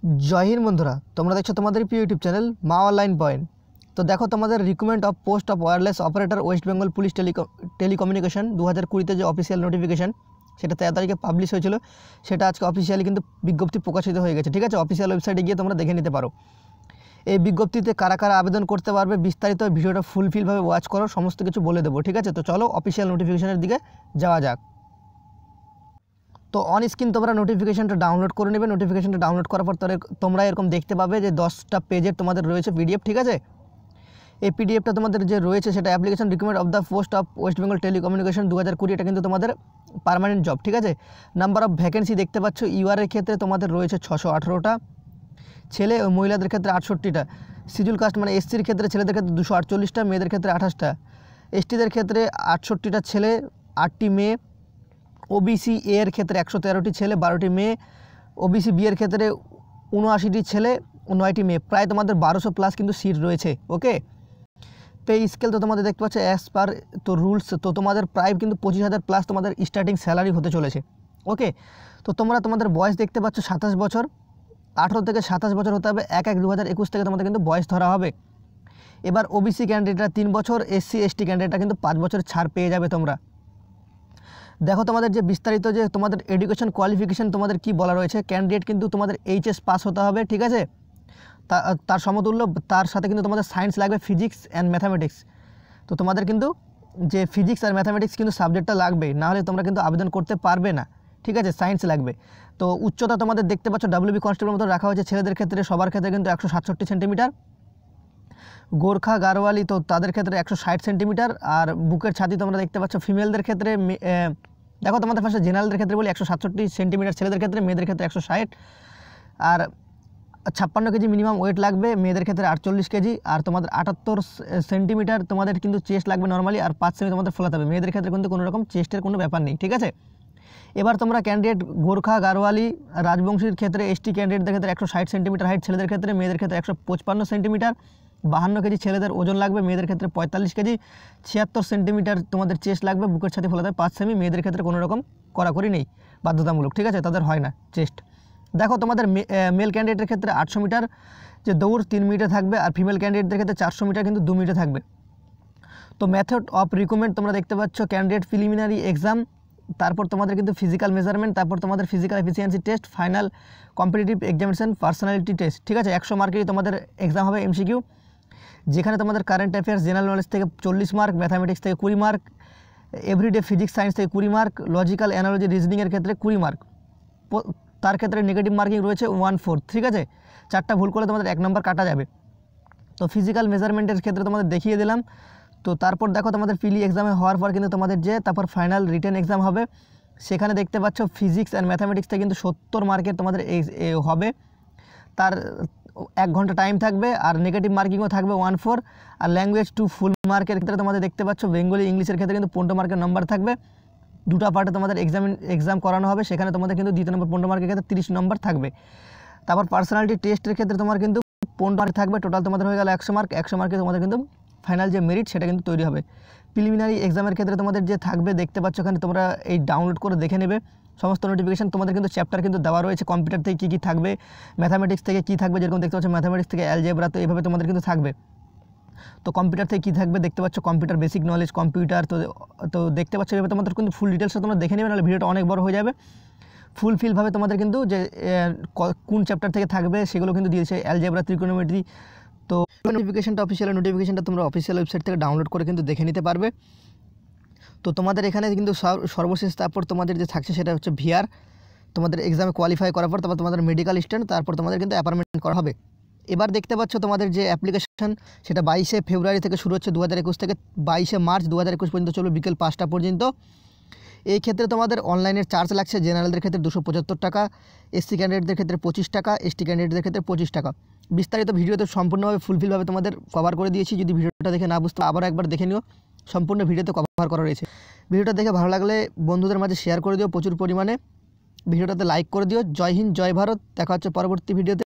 जय हिंद बंधुरा তোমরা দেখছো তোমাদের প্রিয় ইউটিউব চ্যানেল মা অনলাইন পয়েন্ট। তো দেখো তোমাদের recruitment of post of wireless operator West Bengal police telecommunication 2020 official notification সেটা 13 তারিখে পাবলিশ হয়েছিল, সেটা আজকে অফিসিয়ালি কিন্তু বিজ্ঞপ্তি প্রকাশিত হয়ে গেছে। ঠিক আছে, অফিসিয়াল ওয়েবসাইটে গিয়ে তোমরা দেখে নিতে পারো এই বিজ্ঞপ্তিতে কারা কারা আবেদন করতে পারবে। বিস্তারিত ভিডিওটা ফুলফিলভাবে ওয়াচ করো, সমস্ত কিছু বলে দেবো। ঠিক আছে, তো চলো অফিসিয়াল নোটিফিকেশনের দিকে যাওয়া যাক। তো অন স্ক্রিন তোমরা নোটিফিকেশনটা ডাউনলোড করে নেবে। নোটিফিকেশনটা ডাউনলোড করার পর তোমরা এরকম দেখতে পাবে যে 10টা পেজের তোমাদের রয়েছে পিডিএফ। ঠিক আছে, এই পিডিএফটা তোমাদের যে রয়েছে সেটা application recruitment of the post of West Bengal telecommunication 2020, এটা কিন্তু তোমাদের পার্মানেন্ট জব। ঠিক আছে, নাম্বার অফ ভ্যাকেন্সি দেখতে পাচ্ছ ইউআরের ক্ষেত্রে তোমাদের রয়েছে 618টা, ছেলে ও মহিলাদের ক্ষেত্রে 68টা, শিডিউল কাস্ট মানে এসসির ক্ষেত্রে ছেলেদের ক্ষেত্রে 248টা, মেয়েদের ক্ষেত্রে 28টা, এসটিদের ক্ষেত্রে 68টা ছেলে 8টি মেয়ে, ওবিসি এ এর ক্ষেত্রে 113টি ছেলে 12টি মেয়ে, ওবিসি বি এর ক্ষেত্রে 79টি ছেলে 9টি মেয়ে, প্রায় তোমাদের 1200 প্লাস কিন্তু সিট রয়েছে। ওকে, পে স্কেল তো তোমাদের দেখতে পাচ্ছ অ্যাজ পার তো রুলস, তো তোমাদের প্রায় কিন্তু 25,000 প্লাস তোমাদের স্টার্টিং স্যালারি হতে চলেছে। ওকে, তো তোমরা তোমাদের বয়স দেখতে পাচ্ছ 27 বছর, 18 থেকে 27 বছর হতে হবে। 1/1/2021 থেকে তোমাদের কিন্তু বয়স ধরা হবে। এবার ওবিসি ক্যান্ডিডেটরা 3 বছর, এসসি এসটি ক্যান্ডিডেটরা কিন্তু 5 বছরের ছাড় পেয়ে যাবে তোমরা। দেখো তোমাদের যে বিস্তারিত যে তোমাদের এডুকেশন কোয়ালিফিকেশান তোমাদের কি বলা রয়েছে, ক্যান্ডিডেট কিন্তু তোমাদের এইচএস পাস হতে হবে। ঠিক আছে, তার সমতুল্য তার সাথে কিন্তু তোমাদের সায়েন্স লাগবে, ফিজিক্স অ্যান্ড ম্যাথামেটিক্স। তো তোমাদের কিন্তু যে ফিজিক্স আর ম্যাথামেটিক্স কিন্তু সাবজেক্টটা লাগবে, নাহলে তোমরা কিন্তু আবেদন করতে পারবে না। ঠিক আছে, সায়েন্স লাগবে। তো উচ্চতা তোমাদের দেখতে পাচ্ছ ডাব্লিউবি কনস্টেবল মতো রাখা হয়েছে, ছেলেদের ক্ষেত্রে সবার ক্ষেত্রে কিন্তু 167 সেন্টিমিটার, গোর্খা গারোয়ালি তো তাদের ক্ষেত্রে 160 সেন্টিমিটার, আর বুকের ছাতি তোমরা দেখতে পাচ্ছ ফিমেলদের ক্ষেত্রে দেখো তোমাদের ফার্স্টে জেনারেলদের ক্ষেত্রে বলি 167 সেন্টিমিটার ছেলেদের ক্ষেত্রে, মেয়েদের ক্ষেত্রে 160, আর 56 কেজি মিনিমাম ওয়েট লাগবে মেয়েদের ক্ষেত্রে, 48 কেজি, আর তোমাদের 78 সেন্টিমিটার তোমাদের কিন্তু চেস্ট লাগবে নর্মালি, আর 5 সেমি তোমাদের ফোলাতে হবে। মেয়েদের ক্ষেত্রে কিন্তু কোনো রকম চেস্টের কোনো ব্যাপার নেই। ঠিক আছে, এবার তোমরা ক্যান্ডিডেট গোর্খা গারোয়ালি রাজবংশীর ক্ষেত্রে এসটি ক্যান্ডিডেটদের ক্ষেত্রে 160 সেন্টিমিটার হাইট ছেলেদের ক্ষেত্রে, মেয়েদের ক্ষেত্রে 155 সেন্টিমিটার, 52 কেজি ছেলেদের ওজন লাগবে, মেয়েদের ক্ষেত্রে 45 কেজি, 76 সেন্টিমিটার তোমাদের চেস্ট লাগবে, বুকের সাথে ফোলাতে 5 সেমি, মেয়েদের ক্ষেত্রে কোনো রকম কড়াকড়ি নেই, বাধ্যতামূলক। ঠিক আছে, তাদের হয় না চেস্ট। দেখো তোমাদের মেল ক্যান্ডিডেটের ক্ষেত্রে 800 মিটার যে দৌড় 3 মিনিটে থাকবে, আর ফিমেল ক্যান্ডিডেটদের ক্ষেত্রে 400 মিটার কিন্তু 2 মিনিটে থাকবে। তো মেথড অফ রিক্রুটমেন্ট তোমরা দেখতে পাচ্ছ ক্যান্ডিডেট প্রিলিমিনারি এক্সাম, তারপর তোমাদের কিন্তু ফিজিক্যাল মেজারমেন্ট, তারপর তোমাদের physical efficiency test, final competitive examination, personality test. ঠিক আছে, 100 মার্কেরই তোমাদের এক্সাম হবে এমসিকিউ, যেখানে তোমাদের কারেন্ট অ্যাফেয়ার্স জেনারেল নলেজ থেকে 40 মার্ক, ম্যাথামেটিক্স থেকে 20 মার্ক, এভরিডে ফিজিক্স সায়েন্স থেকে 20 মার্ক, লজিক্যাল অ্যানালজি রিজনিংয়ের ক্ষেত্রে 20 মার্ক, তার ক্ষেত্রে নেগেটিভ মার্কিং রয়েছে 1/4। ঠিক আছে, 4টা ভুল করলে তোমাদের 1 নম্বর কাটা যাবে। তো ফিজিক্যাল মেজারমেন্টের ক্ষেত্রে তোমাদের দেখিয়ে দিলাম। তো তারপর দেখো তোমাদের প্রিলি এক্সামে হওয়ার পর কিন্তু তোমাদের যে তারপর ফাইনাল রিটেন এক্সাম হবে, সেখানে দেখতে পাচ্ছ ফিজিক্স অ্যান্ড ম্যাথামেটিক্সে কিন্তু 70 মার্কের তোমাদের হবে, তার 1 ঘন্টা টাইম থাকবে, আর নেগেটিভ মার্কিংও থাকবে 1/4, আর ল্যাঙ্গুয়েজ 2 ফুল মার্কের ক্ষেত্রে তোমাদের দেখতে পাচ্ছ বেঙ্গলি ইংলিশের ক্ষেত্রে কিন্তু 15 মার্কের নম্বর থাকবে। 2টা পার্টে তোমাদের এক্সাম করানো হবে, সেখানে তোমাদের কিন্তু 2 নম্বর 15 মার্কের ক্ষেত্রে 30 নম্বর থাকবে। তারপর পার্সোনালিটি টেস্টের ক্ষেত্রে তোমার কিন্তু 15 মার্ক থাকবে, টোটাল তোমাদের হয়ে গেল 100 মার্ক। 100 মার্কে তোমাদের কিন্তু ফাইনাল যে মেরিট সেটা কিন্তু তৈরি হবে। প্রিলিমিনারি এক্সামের ক্ষেত্রে তোমাদের যে থাকবে দেখতে পাচ্ছ এখানে, তোমরা এই ডাউনলোড করে দেখে নেবে সমস্ত নোটিফিকেশান। তোমাদের কিন্তু চ্যাপ্টার কিন্তু দেওয়া রয়েছে, কম্পিউটার থেকে কী কী থাকবে, ম্যাথামেটিক্স থেকে কী থাকবে, যেরকম দেখতে পাচ্ছ ম্যাথামেটিক্স থেকে অ্যালজেব্রা, তো এইভাবে তোমাদের কিন্তু থাকবে। তো কম্পিউটার থেকে কী থাকবে দেখতে পাচ্ছ, কম্পিউটার বেসিক নলেজ, কম্পিউটার তো দেখতে পাচ্ছ এভাবে তোমাদের কিন্তু ফুল ডিটেলসটা তোমরা দেখে নেবে, নাহলে ভিডিওটা অনেক বড় হয়ে যাবে। ফুলফিলভাবে তোমাদের কিন্তু যে কোন চ্যাপ্টার থেকে থাকবে সেগুলো কিন্তু দিয়েছে, অ্যালজেব্রা, ত্রিকোণমিতি। তো নোটিফিকেশানটা অফিসিয়াল নোটিফিকেশানটা তোমরা অফিসিয়াল ওয়েবসাইট থেকে ডাউনলোড করে কিন্তু দেখে নিতে পারবে। তো তোমাদের এখানে কিন্তু সর্বশেষ তারপর তোমাদের যে থাকছে সেটা হচ্ছে ভিআর, তোমাদের এক্সামে কোয়ালিফাই করার পর তারপর তোমাদের মেডিকেল স্ট্যান্ড, তারপর তোমাদের কিন্তু অ্যাপয়েন্টমেন্ট করা হবে। এবার দেখতে পাচ্ছ তোমাদের যে অ্যাপ্লিকেশন সেটা 22শে ফেব্রুয়ারি থেকে শুরু হচ্ছে 2021 থেকে 22শে মার্চ 2021 পর্যন্ত চলবে বিকেল 5টা পর্যন্ত। এই ক্ষেত্রে তোমাদের অনলাইনের চার্জ লাগছে জেনারেলদের ক্ষেত্রে 275 টাকা, এসসি ক্যান্ডিডেটদের ক্ষেত্রে 25 টাকা, এসটি ক্যান্ডিডেটদের ক্ষেত্রে 25 টাকা। বিস্তারিত ভিডিওতে সম্পূর্ণভাবে ফুলফিলভাবে তোমাদের কভার করে দিয়েছি, যদি ভিডিওটা দেখে না বুঝতে আবার একবার দেখে নিও, সম্পূর্ণ ভিডিওতে কভার করা রয়েছে। ভিডিওটা দেখে ভালো লাগলে বন্ধুদের মাঝে শেয়ার করে দিও প্রচুর পরিমাণে, ভিডিওটাতে লাইক করে দিও। জয় হিন্দ, জয় ভারত, দেখা হচ্ছে পরবর্তী ভিডিওতে।